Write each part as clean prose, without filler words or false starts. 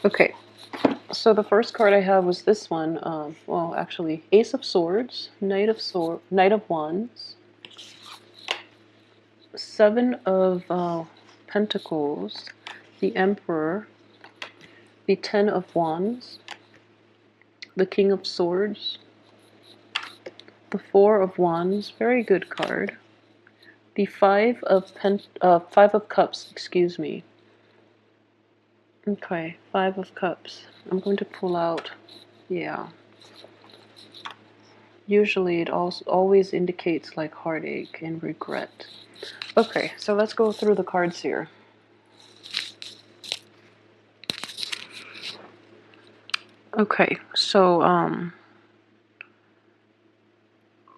Okay, so the first card I have was this one. Well, actually, Ace of Swords, Knight of Wands, Seven of Pentacles, the Emperor, the Ten of Wands, the King of Swords, the Four of Wands, very good card. The Five of Cups, excuse me. Okay, Five of Cups. I'm going to pull out, yeah. Usually it also always indicates like heartache and regret. Okay, so let's go through the cards here. Okay, so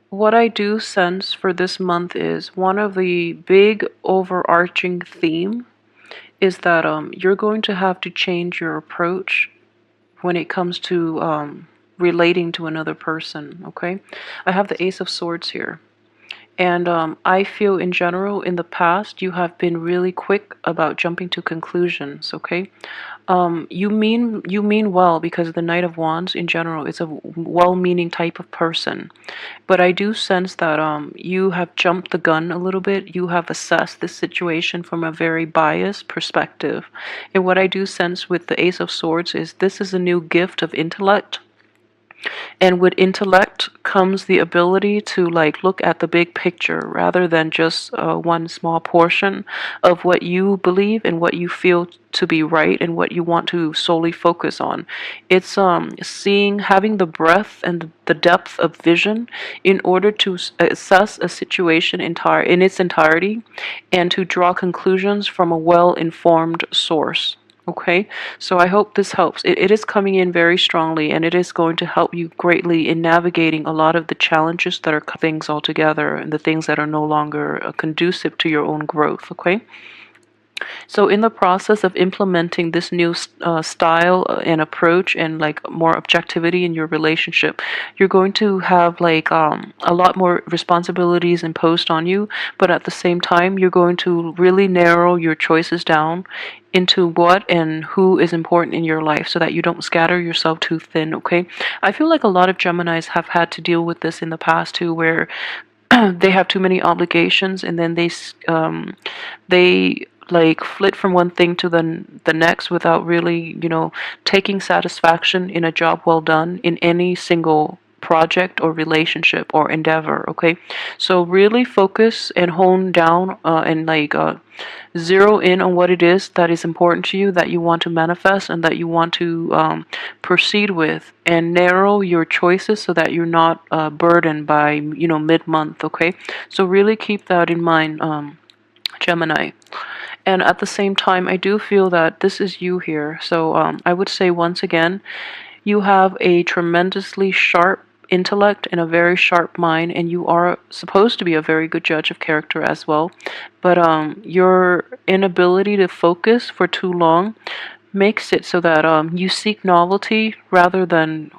what I do sense for this month is one of the big overarching theme is that you're going to have to change your approach when it comes to relating to another person, okay? I have the Ace of Swords here. And I feel in general in the past you have been really quick about jumping to conclusions, okay? You mean well because the Knight of Wands in general is a well-meaning type of person. But I do sense that you have jumped the gun a little bit. You have assessed this situation from a very biased perspective. And what I do sense with the Ace of Swords is this is a new gift of intellect, and with intellect comes the ability to like look at the big picture rather than just one small portion of what you believe and what you feel to be right and what you want to solely focus on. It's seeing, having the breadth and the depth of vision in order to assess a situation in its entirety and to draw conclusions from a well-informed source. Okay, so I hope this helps. It is coming in very strongly, and it is going to help you greatly in navigating a lot of the challenges that are things altogether and the things that are no longer conducive to your own growth. Okay. So in the process of implementing this new style and approach and like more objectivity in your relationship, you're going to have like a lot more responsibilities imposed on you, but at the same time, you're going to really narrow your choices down into what and who is important in your life so that you don't scatter yourself too thin, okay? I feel like a lot of Geminis have had to deal with this in the past too, where they have too many obligations and then they like flit from one thing to the next without really, taking satisfaction in a job well done in any single project or relationship or endeavor, okay? So really focus and hone down and like zero in on what it is that is important to you, that you want to manifest and that you want to proceed with, and narrow your choices so that you're not burdened by mid-month, okay? So really keep that in mind, Gemini. And at the same time, I do feel that this is you here. So I would say once again, you have a tremendously sharp intellect and a very sharp mind, and you are supposed to be a very good judge of character as well. But your inability to focus for too long makes it so that you seek novelty rather than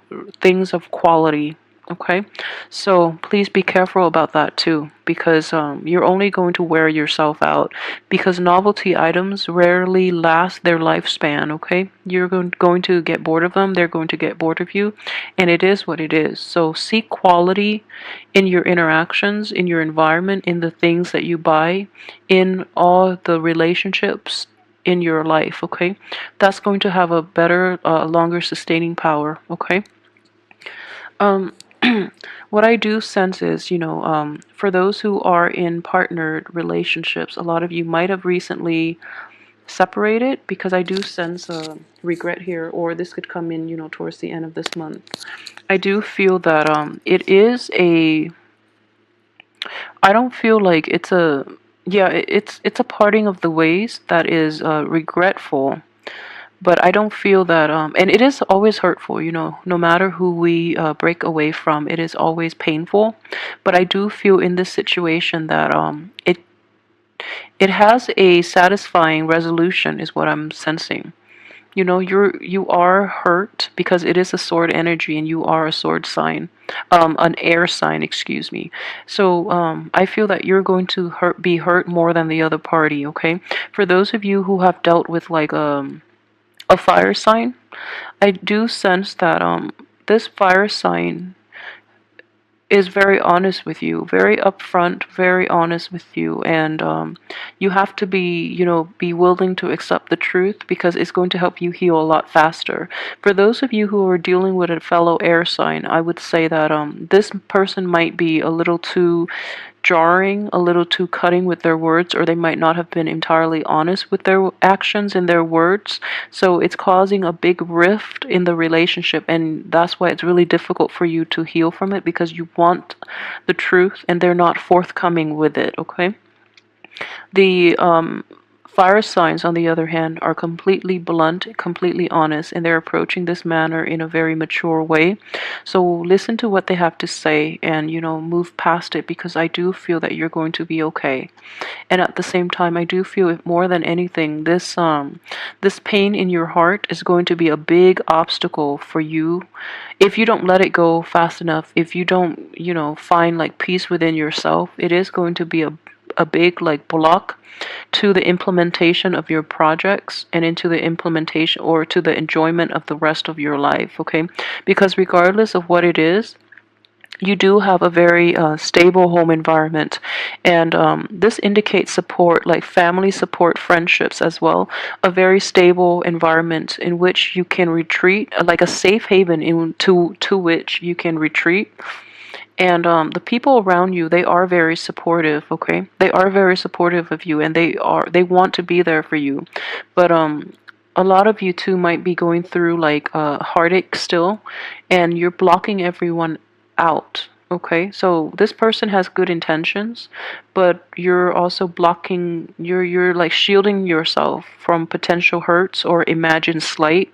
things of quality. Okay, so please be careful about that too, because you're only going to wear yourself out, because novelty items rarely last their lifespan. Okay, you're going to get bored of them, they're going to get bored of you, and it is what it is. So seek quality in your interactions, in your environment, in the things that you buy, in all the relationships in your life. Okay, that's going to have a better, longer sustaining power. Okay. um what I do sense is, for those who are in partnered relationships, a lot of you might have recently separated, because I do sense regret here, or this could come in, towards the end of this month. I do feel that it is a, I don't feel like it's a, yeah, it's a parting of the ways that is regretful, but I don't feel that and it is always hurtful, no matter who we break away from, it is always painful. But I do feel in this situation that it has a satisfying resolution, is what I'm sensing. You are hurt because it is a sword energy and you are a sword sign, an air sign, excuse me. So I feel that you're going to be hurt more than the other party. Okay, for those of you who have dealt with like a fire sign, I do sense that this fire sign is very honest with you, very upfront, very honest with you, and you have to be, be willing to accept the truth because it's going to help you heal a lot faster. For those of you who are dealing with a fellow air sign, I would say that this person might be a little too jarring, a little too cutting with their words, or they might not have been entirely honest with their actions and their words. So it's causing a big rift in the relationship, and that's why it's really difficult for you to heal from it because you want the truth and they're not forthcoming with it, okay? The fire signs, on the other hand, are completely blunt, completely honest, and they're approaching this matter in a very mature way. So listen to what they have to say and, move past it because I do feel that you're going to be okay. And at the same time, I do feel it more than anything, this pain in your heart is going to be a big obstacle for you if you don't let it go fast enough. If you don't, find like peace within yourself, it is going to be a big like block to the implementation of your projects and into the implementation or to the enjoyment of the rest of your life, okay? Because regardless of what it is, you do have a very stable home environment, and this indicates support, like family support, friendships as well. A very stable environment in which you can retreat, like a safe haven to which you can retreat. And the people around you, they are very supportive, okay? They are very supportive of you, and they want to be there for you. But a lot of you too might be going through like heartache still, and you're blocking everyone out. Okay, so this person has good intentions, but you're also blocking, you're like shielding yourself from potential hurts or imagined slight,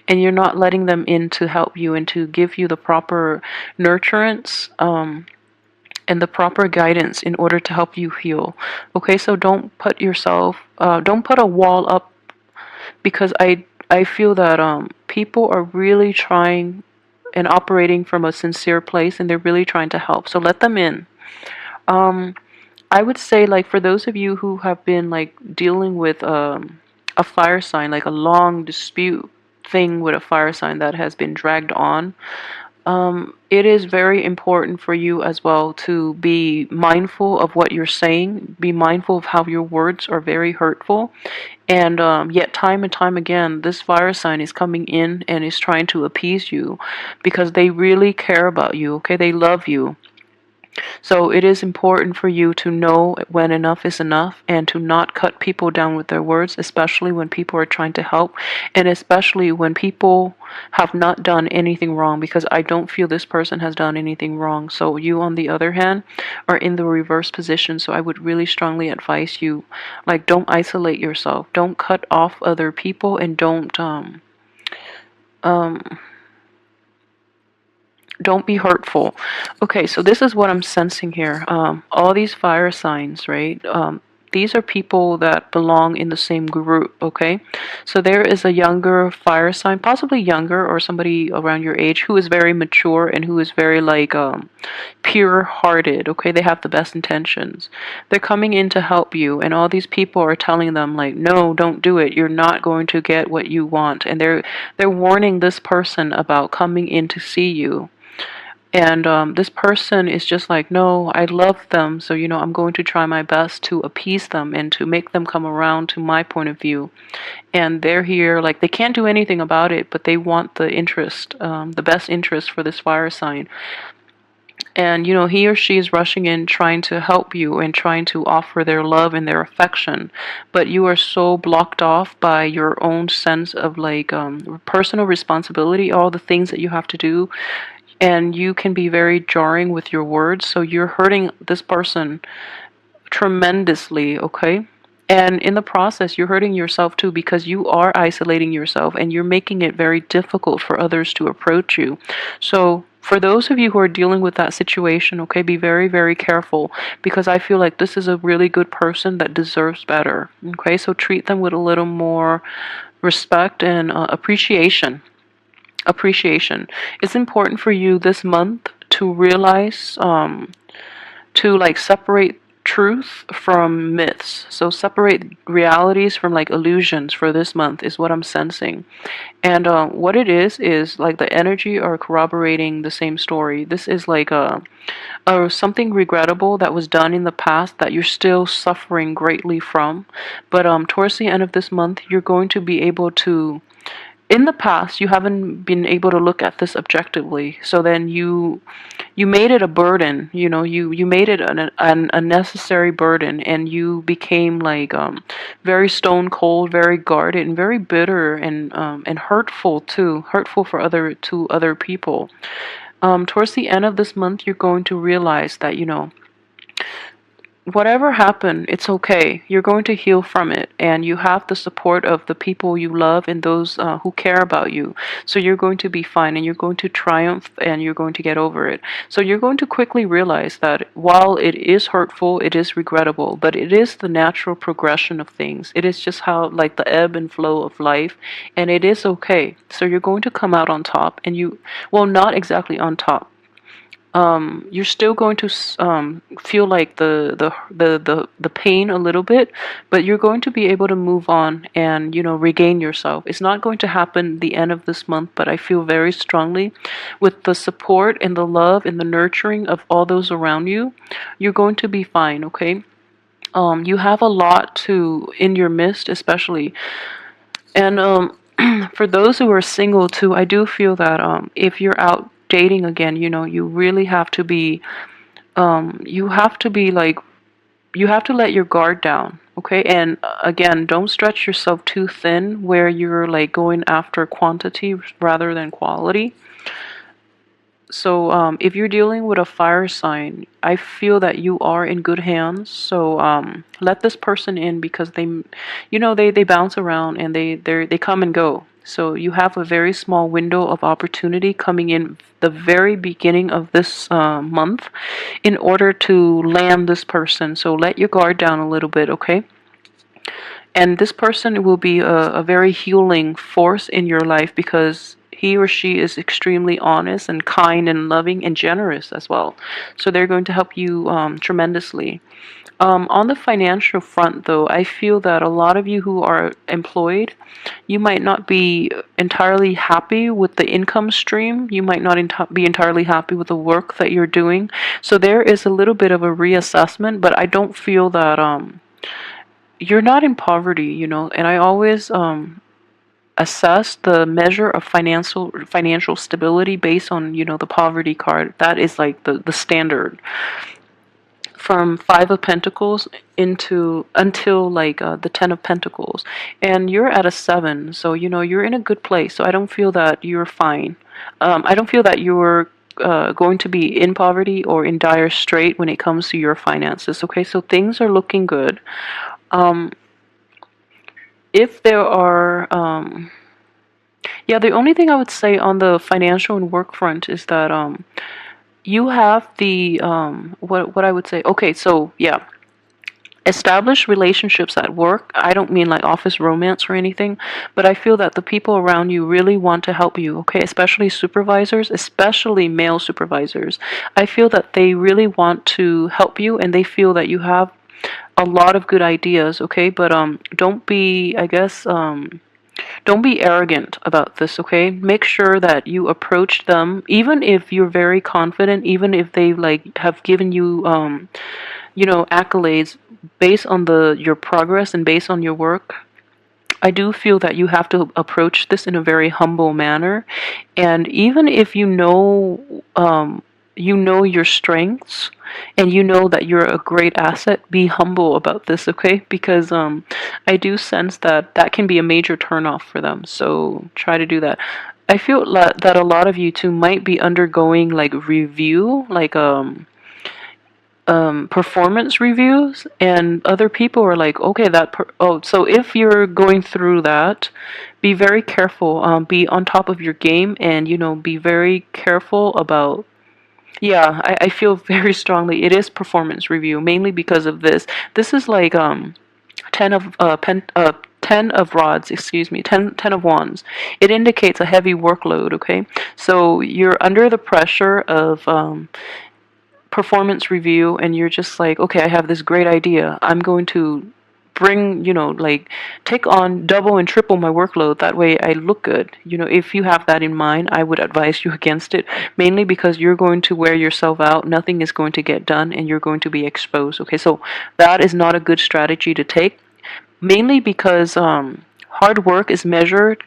and you're not letting them in to help you and to give you the proper nurturance and the proper guidance in order to help you heal. Okay, so don't put a wall up, because I feel that people are really trying and operating from a sincere place, and they're really trying to help. So let them in. Um, I would say, like, for those of you who have been like dealing with a fire sign, like a long dispute thing with a fire sign that has been dragged on, it is very important for you as well to be mindful of what you're saying, be mindful of how your words are very hurtful. And yet, time and time again, this fire sign is coming in and is trying to appease you because they really care about you, okay? They love you. So it is important for you to know when enough is enough and to not cut people down with their words, especially when people are trying to help, and especially when people have not done anything wrong, because I don't feel this person has done anything wrong. So you, on the other hand, are in the reverse position. So I would really strongly advise you, like, don't isolate yourself. Don't cut off other people, and um don't be hurtful. Okay, so this is what I'm sensing here. All these fire signs, right? These are people that belong in the same group, okay? So there is a younger fire sign, possibly younger or somebody around your age, who is very mature and who is very like pure-hearted, okay? They have the best intentions. They're coming in to help you, and all these people are telling them like, no, don't do it. You're not going to get what you want. And they're warning this person about coming in to see you. And this person is just like, no, I love them. So, I'm going to try my best to appease them and to make them come around to my point of view. And they're here, like, they can't do anything about it, but they want the interest, the best interest for this fire sign. And, he or she is rushing in, trying to help you and trying to offer their love and their affection. But you are so blocked off by your own sense of, like, personal responsibility, all the things that you have to do, and you can be very jarring with your words, so you're hurting this person tremendously, okay? And in the process, you're hurting yourself too, because you are isolating yourself and you're making it very difficult for others to approach you. So for those of you who are dealing with that situation, okay, be very, very careful, because I feel like this is a really good person that deserves better, okay? So treat them with a little more respect and appreciation. It's important for you this month to realize, to like separate truth from myths. So separate realities from like illusions for this month is what I'm sensing. And what it is like the energy are corroborating the same story. This is like something regrettable that was done in the past that you're still suffering greatly from. But towards the end of this month, you're going to be able to, in the past you haven't been able to look at this objectively, so then you made it a burden, you made it an unnecessary burden, and you became like very stone cold, very guarded, and very bitter, and hurtful too, hurtful for other people. Towards the end of this month, you're going to realize that whatever happened, it's okay. You're going to heal from it, and you have the support of the people you love and those who care about you. So you're going to be fine, and you're going to triumph, and you're going to get over it. So you're going to quickly realize that while it is hurtful, it is regrettable, but it is the natural progression of things. It is just how, like, the ebb and flow of life, and it is okay. So you're going to come out on top, and well, not exactly on top. You're still going to feel like the pain a little bit, but you're going to be able to move on and regain yourself. It's not going to happen the end of this month, but I feel very strongly with the support and the love and the nurturing of all those around you, you're going to be fine. Okay. You have a lot to in your midst, especially, and for those who are single too, I do feel that if you're out dating again, you really have to be, you have to be like, you have to let your guard down, okay? And again, don't stretch yourself too thin where you're like going after quantity rather than quality. So if you're dealing with a fire sign, I feel that you are in good hands. So let this person in, because they bounce around, and they come and go. So you have a very small window of opportunity coming in the very beginning of this month in order to land this person. So let your guard down a little bit, okay? And this person will be a very healing force in your life, because he or she is extremely honest and kind and loving and generous as well. So they're going to help you tremendously. On the financial front, though, I feel that a lot of you who are employed, you might not be entirely happy with the income stream. You might not be entirely happy with the work that you're doing. So there is a little bit of a reassessment, but I don't feel that you're not in poverty, and I always assess the measure of financial stability based on the poverty card. That is like the standard from Five of Pentacles into until like the Ten of Pentacles, and you're at a 7, so you're in a good place. So I don't feel that you're fine. I don't feel that you're going to be in poverty or in dire strait when it comes to your finances. Okay, so things are looking good. If there are, yeah, the only thing I would say on the financial and work front is that you have the, what I would say, okay, so yeah, establish relationships at work. I don't mean like office romance or anything, but I feel that the people around you really want to help you, okay? Especially supervisors, especially male supervisors. I feel that they really want to help you, and they feel that you have a lot of good ideas, okay? But don't be, I guess, don't be arrogant about this, okay? Make sure that you approach them, even if you're very confident, even if they like have given you, accolades based on your progress and based on your work. I do feel that you have to approach this in a very humble manner, and even if you know your strengths, and you know that you're a great asset, be humble about this, okay? Because I do sense that that can be a major turnoff for them, so try to do that. I feel that a lot of you too might be undergoing like review, like performance reviews, and other people are like, okay, so if you're going through that, be very careful, be on top of your game, and be very careful about. Yeah, I feel very strongly it is performance review, mainly because of this. This is like 10 of rods, excuse me, 10 of wands. It indicates a heavy workload, okay? So you're under the pressure of performance review and you're just like, okay, I have this great idea. I'm going to bring, like take on double and triple my workload. That way I look good. If you have that in mind, I would advise you against it, mainly because you're going to wear yourself out. Nothing is going to get done and you're going to be exposed. Okay, so that is not a good strategy to take, mainly because hard work is measured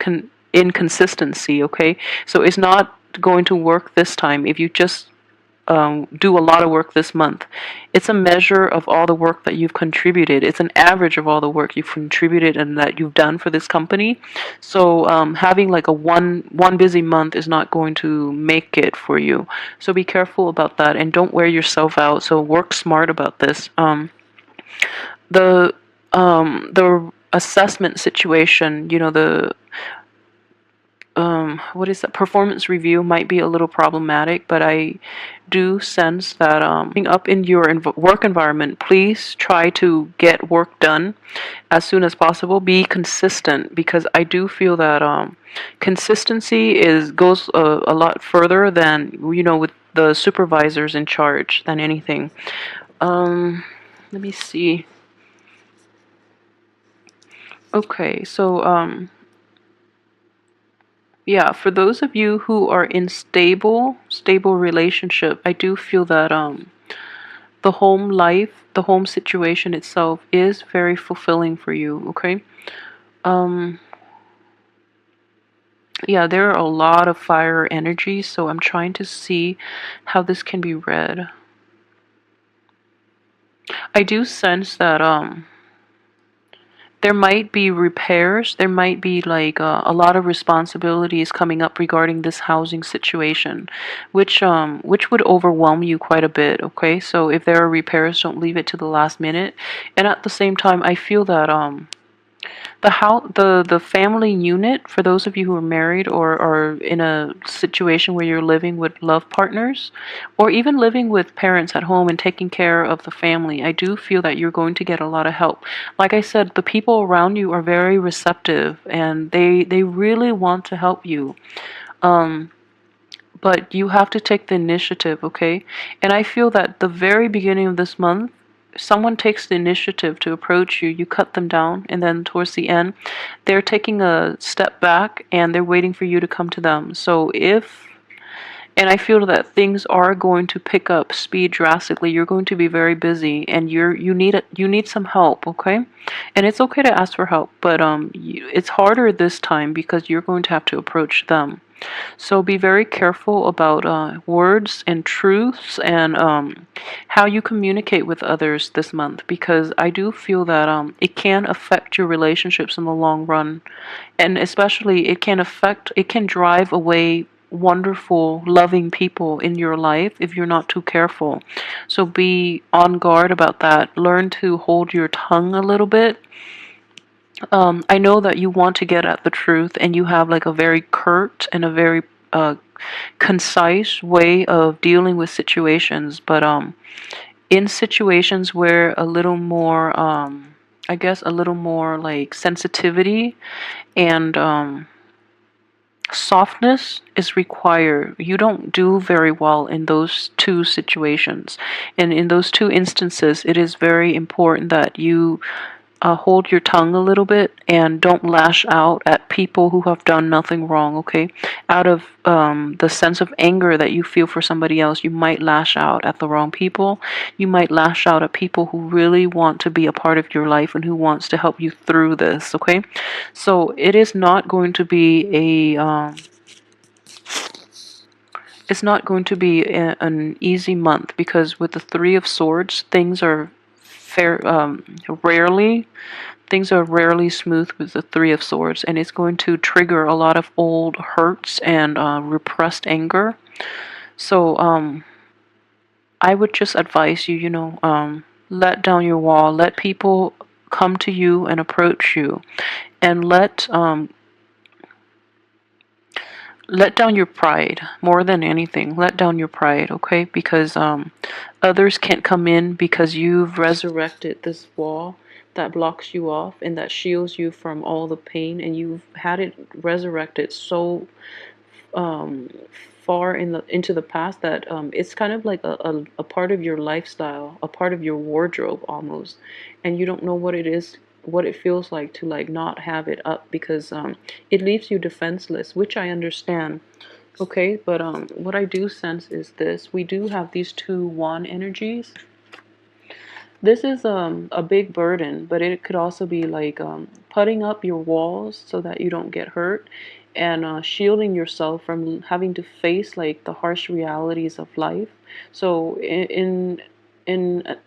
in consistency. Okay, so it's not going to work this time if you just do a lot of work this month. It's a measure of all the work that you've contributed. It's an average of all the work you've contributed and that you've done for this company. So having like a one busy month is not going to make it for you. So be careful about that and don't wear yourself out. So work smart about this. The assessment situation, the what is that, performance review might be a little problematic, but I do sense that up in your work environment, please try to get work done as soon as possible. Be consistent, because I do feel that consistency goes a lot further than, with the supervisors in charge than anything. Let me see. Okay, so yeah, for those of you who are in stable relationship, I do feel that the home life, the home situation itself is very fulfilling for you, okay? Um yeah, there are a lot of fire energy, so I'm trying to see how this can be read. I do sense that there might be repairs. There might be like a lot of responsibilities coming up regarding this housing situation, which would overwhelm you quite a bit. Okay, so if there are repairs, don't leave it to the last minute. And at the same time, I feel that the family unit, for those of you who are married or are in a situation where you're living with love partners, or even living with parents at home and taking care of the family, I do feel that you're going to get a lot of help. Like I said, the people around you are very receptive and they really want to help you. But you have to take the initiative, okay? And I feel that the very beginning of this month, someone takes the initiative to approach you, you cut them down, and then towards the end, they're taking a step back and they're waiting for you to come to them. And I feel that things are going to pick up speed drastically. You're going to be very busy, and you need some help, okay? And it's okay to ask for help, but it's harder this time because you're going to have to approach them. So be very careful about words and truths and how you communicate with others this month, because I do feel that it can affect your relationships in the long run, and especially it can drive away wonderful, loving people in your life if you're not too careful. So be on guard about that. Learn to hold your tongue a little bit. I know that you want to get at the truth and you have like a very curt and a very concise way of dealing with situations, but in situations where a little more, I guess, a little more like sensitivity and softness is required. You don't do very well in those two situations. And in those two instances, it is very important that you hold your tongue a little bit and don't lash out at people who have done nothing wrong, okay? Out of the sense of anger that you feel for somebody else, you might lash out at the wrong people. You might lash out at people who really want to be a part of your life and who wants to help you through this, okay? So it is not going to be it's not going to be an easy month, because with the Three of Swords, things are rarely things are rarely smooth with the Three of Swords, and it's going to trigger a lot of old hurts and repressed anger. So I would just advise you, let down your wall, let people come to you and approach you, and let down your pride. More than anything, let down your pride, okay? Because others can't come in, because you've resurrected this wall that blocks you off and that shields you from all the pain, and you've had it resurrected so um, far into the past that it's kind of like a part of your lifestyle, a part of your wardrobe almost, and you don't know what it is, what it feels like to like not have it up because it leaves you defenseless, which I understand. Okay, but what I do sense is this: we do have these two wand energies. This is a big burden, but it could also be like putting up your walls so that you don't get hurt, and shielding yourself from having to face like the harsh realities of life. So in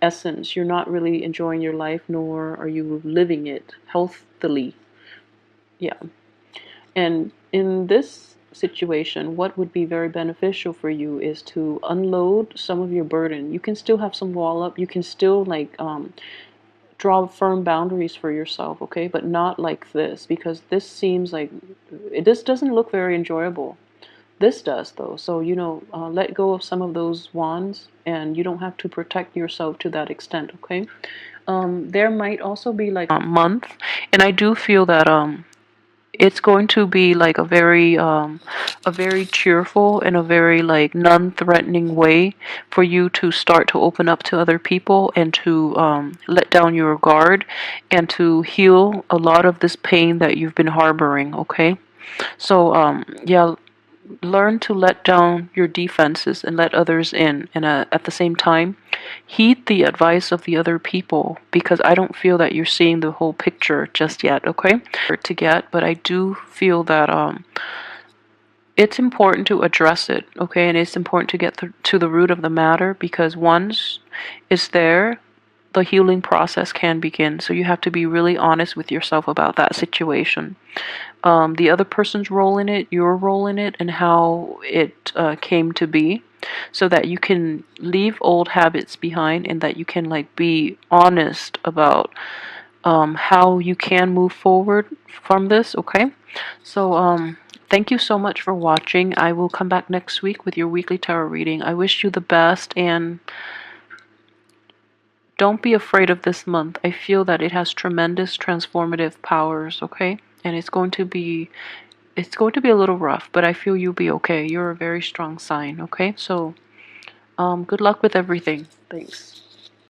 essence, you're not really enjoying your life, nor are you living it healthily. Yeah. And in this situation, what would be very beneficial for you is to unload some of your burden. You can still have some wall up. You can still like draw firm boundaries for yourself, okay? But not like this, because this seems like this doesn't look very enjoyable. This does though. So let go of some of those wands, and you don't have to protect yourself to that extent, okay? There might also be like a month, and I do feel that it's going to be like a very cheerful and a very like non-threatening way for you to start to open up to other people and to let down your guard and to heal a lot of this pain that you've been harboring, okay? So yeah, learn to let down your defenses and let others in, and at the same time heed the advice of the other people, because I don't feel that you're seeing the whole picture just yet, okay? To get, but I do feel that it's important to address it, okay? And it's important to get to the root of the matter, because once it's there, the healing process can begin. So you have to be really honest with yourself about that situation, the other person's role in it, your role in it, and how it came to be, so that you can leave old habits behind and that you can like be honest about how you can move forward from this, okay? So thank you so much for watching. I will come back next week with your weekly tarot reading. I wish you the best, and don't be afraid of this month. I feel that it has tremendous transformative powers, okay? And it's going to be a little rough, but I feel you'll be okay. You're a very strong sign, okay? So, good luck with everything. Thanks.